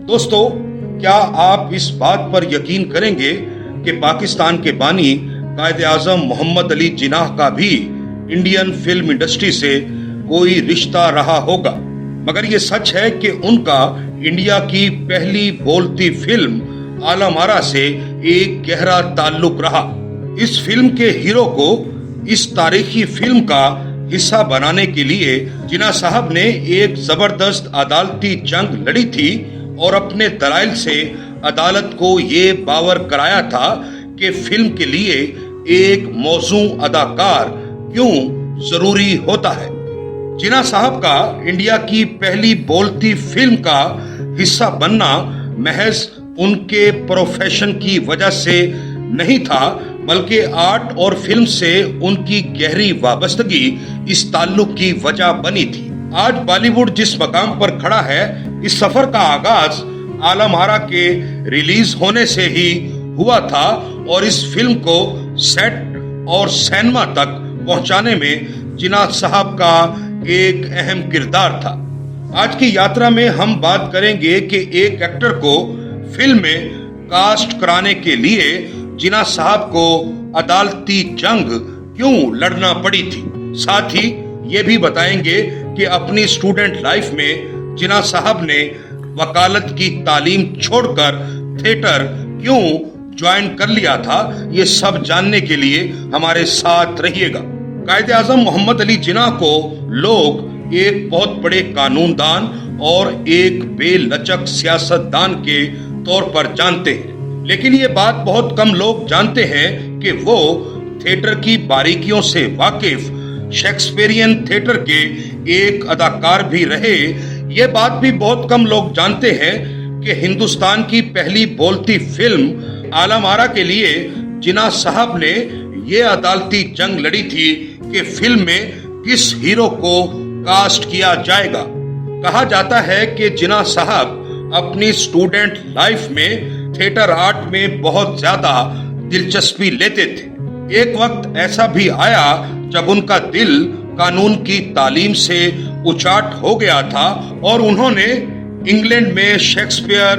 दोस्तों, क्या आप इस बात पर यकीन करेंगे कि पाकिस्तान के बानी कायद-ए-आज़म मोहम्मद अली जिन्नाह का भी इंडियन फिल्म इंडस्ट्री से कोई रिश्ता रहा होगा? मगर ये सच है कि उनका इंडिया की पहली बोलती फिल्म आलम आरा से एक गहरा ताल्लुक रहा। इस फिल्म के हीरो को इस तारीखी फिल्म का हिस्सा बनाने के लिए जिन्नाह साहब ने एक जबरदस्त अदालती जंग लड़ी थी और अपने दलाइल से अदालत को ये बावर कराया था कि फिल्म के लिए एक मौजू अदाकार क्यों जरूरी होता है। जिन्नाह साहब का इंडिया की पहली बोलती फिल्म का हिस्सा बनना महज उनके प्रोफेशन की वजह से नहीं था, बल्कि आर्ट और फिल्म से उनकी गहरी वाबस्तगी इस ताल्लुक की वजह बनी थी। आज बॉलीवुड जिस मकाम पर खड़ा है, इस सफर का आगाज आलम आरा के रिलीज होने से ही हुआ था और इस फिल्म को सेट और सिनेमा तक पहुंचाने में जिन्नाह साहब का एक अहम किरदार था। आज की यात्रा में हम बात करेंगे कि एक एक्टर को फिल्म में कास्ट कराने के लिए जिन्नाह साहब को अदालती जंग क्यों लड़ना पड़ी थी। साथ ही ये भी बताएंगे कि अपनी स्टूडेंट लाइफ में जिन्नाह साहब ने वकालत की तालीम छोड़कर थिएटर क्यों ज्वाइन कर लिया था। ये सब जानने के लिए हमारे साथ रहिएगा। कायद-ए-आज़म मोहम्मद अली जिन्नाह को लोग एक बहुत बड़े कानूनदान और एक बेलचक सियासतदान के तौर पर जानते हैं, लेकिन ये बात बहुत कम लोग जानते हैं कि वो थिएटर की बारीकियों से वाकिफ शेक्सपियरियन थिएटर के एक अदाकार भी रहे। ये बात भी बहुत कम लोग जानते हैं कि हिंदुस्तान की पहली बोलती फिल्म आलम आरा के लिए जिन्नाह साहब ने ये अदालती जंग लड़ी थी कि फिल्म में किस हीरो को कास्ट किया जाएगा। कहा जाता है कि जिन्नाह साहब अपनी स्टूडेंट लाइफ में थिएटर आर्ट में बहुत ज्यादा दिलचस्पी लेते थे। एक वक्त ऐसा भी आया जब उनका दिल कानून की तालीम से उचाट हो गया था और उन्होंने इंग्लैंड में शेक्सपियर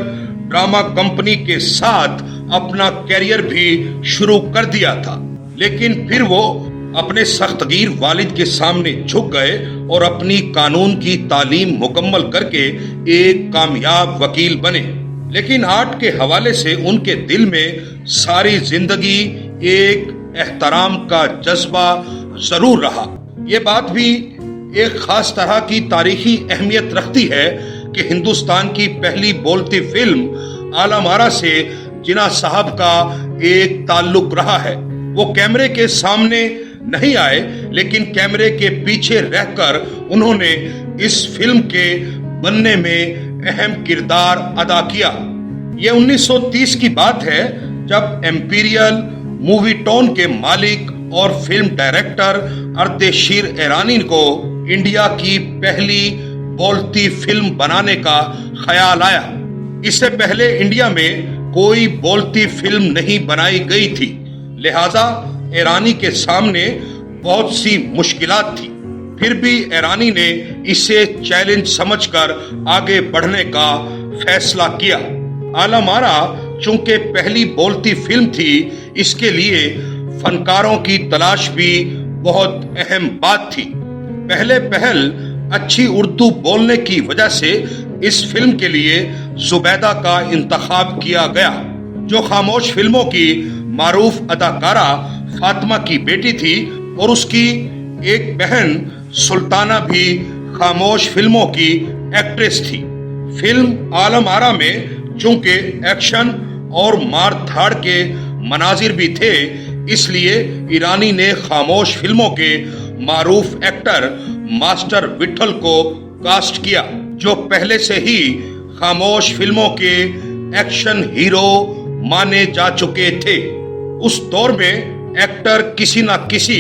ड्रामा कंपनी के साथ अपना कैरियर भी शुरू कर दिया था। लेकिन फिर वो अपने सख्तगीर वालिद के सामने झुक गए और अपनी कानून की तालीम मुकम्मल करके एक कामयाब वकील बने। लेकिन आर्ट के हवाले से उनके दिल में सारी जिंदगी एक एहतराम का जज्बा जरूर रहा। ये बात भी एक खास तरह की तारीखी अहमियत रखती है कि हिंदुस्तान की पहली बोलती फिल्म आलम आरा से जिन्नाह साहब का एक ताल्लुक रहा है। वो कैमरे के सामने नहीं आए, लेकिन कैमरे के पीछे रहकर उन्होंने इस फिल्म के बनने में अहम किरदार अदा किया। ये 1930 की बात है जब एम्पीरियल मूवी टोन के मालिक और फिल्म डायरेक्टर अर्देशीर ईरानी को इंडिया की पहली बोलती फिल्म बनाने का ख्याल आया। इससे पहले इंडिया में कोई बोलती फिल्म नहीं बनाई गई थी, लिहाजा ईरानी के सामने बहुत सी मुश्किलात थी। फिर भी ईरानी ने इसे चैलेंज समझकर आगे बढ़ने का फैसला किया। आलम आरा चूंकि पहली बोलती फिल्म थी, इसके लिए फनकारों की तलाश भी बहुत अहम बात थी। पहले पहल अच्छी उर्दू बोलने की वजह से इस फिल्म के लिए जुबैदा का इंतखाब किया गया, जो खामोश फिल्मों की मारूफ अदाकारा फातिमा की बेटी थी और उसकी एक बहन सुल्ताना भी खामोश फिल्मों की एक्ट्रेस थी। फिल्म आलम आरा में चूंकि एक्शन और मार धाड़ के मनाजिर भी थे, इसलिए ईरानी ने खामोश फिल्मों के मारूफ एक्टर मास्टर विठल को कास्ट किया, जो पहले से ही खामोश फिल्मों के एक्शन हीरो माने जा चुके थे। उस दौर में एक्टर किसी न किसी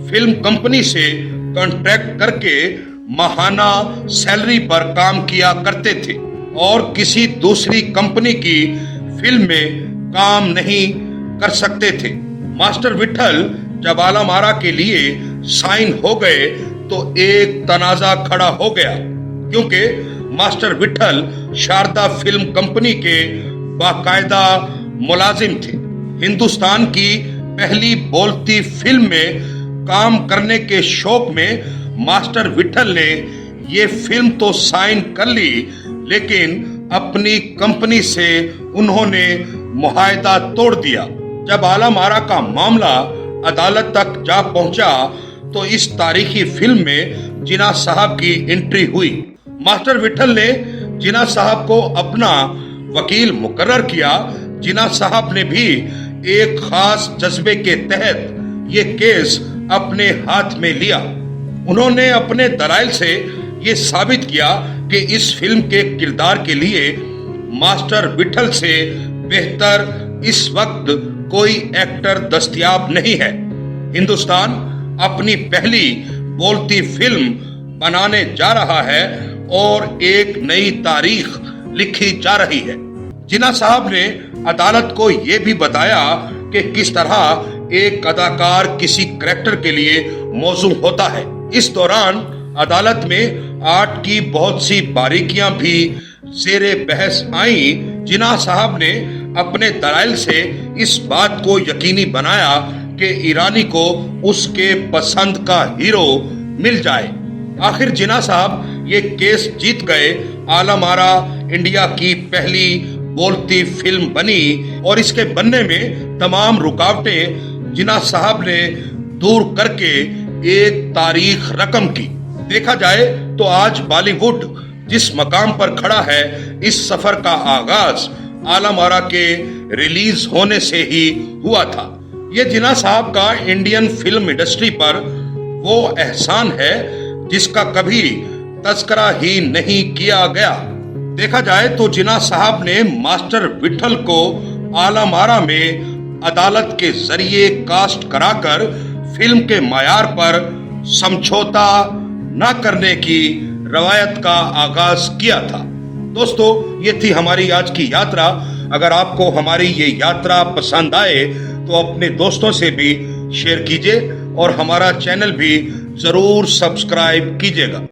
फिल्म कंपनी से कॉन्ट्रैक्ट करके माहाना सैलरी पर काम किया करते थे और किसी दूसरी कंपनी की फिल्म में काम नहीं कर सकते थे। मास्टर विठल जब आलम आरा के लिए साइन हो गए तो एक तनाजा खड़ा हो गया, क्योंकि master Vithal Sharda film company के बाकायदा मुलाजिम थे। हिंदुस्तान की पहली बोलती फिल्म में काम करने के शौक में मास्टर विठल ने ये फिल्म तो साइन कर ली, लेकिन अपनी कंपनी से उन्होंने मुआहदा तोड़ दिया। जब आलम-आरा का मामला अदालत तक जा पहुंचा तो इस तारीखी फिल्म में जिन्ना साहब की एंट्री हुई। मास्टर विठल ने जिन्ना साहब को अपना वकील मुकर्रर किया। जिन्ना साहब ने भी एक खास जज्बे के तहत ये केस अपने हाथ में लिया। उन्होंने अपने दलाइल से ये साबित किया कि इस फिल्म के किरदार के लिए मास्टर विठल से बेहतर इस वक्त कोई एक्टर दस्तयाब नहीं है। हिंदुस्तान अपनी पहली बोलती फिल्म बनाने जा रहा है और एक नई तारीख लिखी जा रही है। जिन्ना साहब ने अदालत को यह भी बताया कि किस तरह एक अदाकार किसी करैक्टर के लिए मौजू होता है। इस दौरान अदालत में आर्ट की बहुत सी बारीकियां भी ज़ेरे बहस आई। जिन्ना साहब ने अपने दलाइल से इस बात को यकीनी बनाया कि ईरानी को उसके पसंद का हीरो मिल जाए। आखिर जिन्ना साहब ये केस जीत गए। आलम-आरा इंडिया की पहली बोलती फिल्म बनी और इसके बनने में तमाम रुकावटें जिन्ना साहब ने दूर करके एक तारीख रकम की। देखा जाए तो आज बॉलीवुड जिस मकाम पर खड़ा है, इस सफर का आगाज आलम-आरा के रिलीज होने से ही हुआ था। ये जिन्ना साहब का इंडियन फिल्म इंडस्ट्री पर वो एहसान है जिसका कभी तस्करा ही नहीं किया गया। देखा जाए तो जिन्ना साहब ने मास्टर विठल को आलम-आरा में अदालत के जरिए कास्ट कराकर फिल्म के मायार पर समझौता न करने की रवायत का आगाज किया था। दोस्तों, ये थी हमारी आज की यात्रा। अगर आपको हमारी ये यात्रा पसंद आए तो अपने दोस्तों से भी शेयर कीजिए और हमारा चैनल भी जरूर सब्सक्राइब कीजिएगा।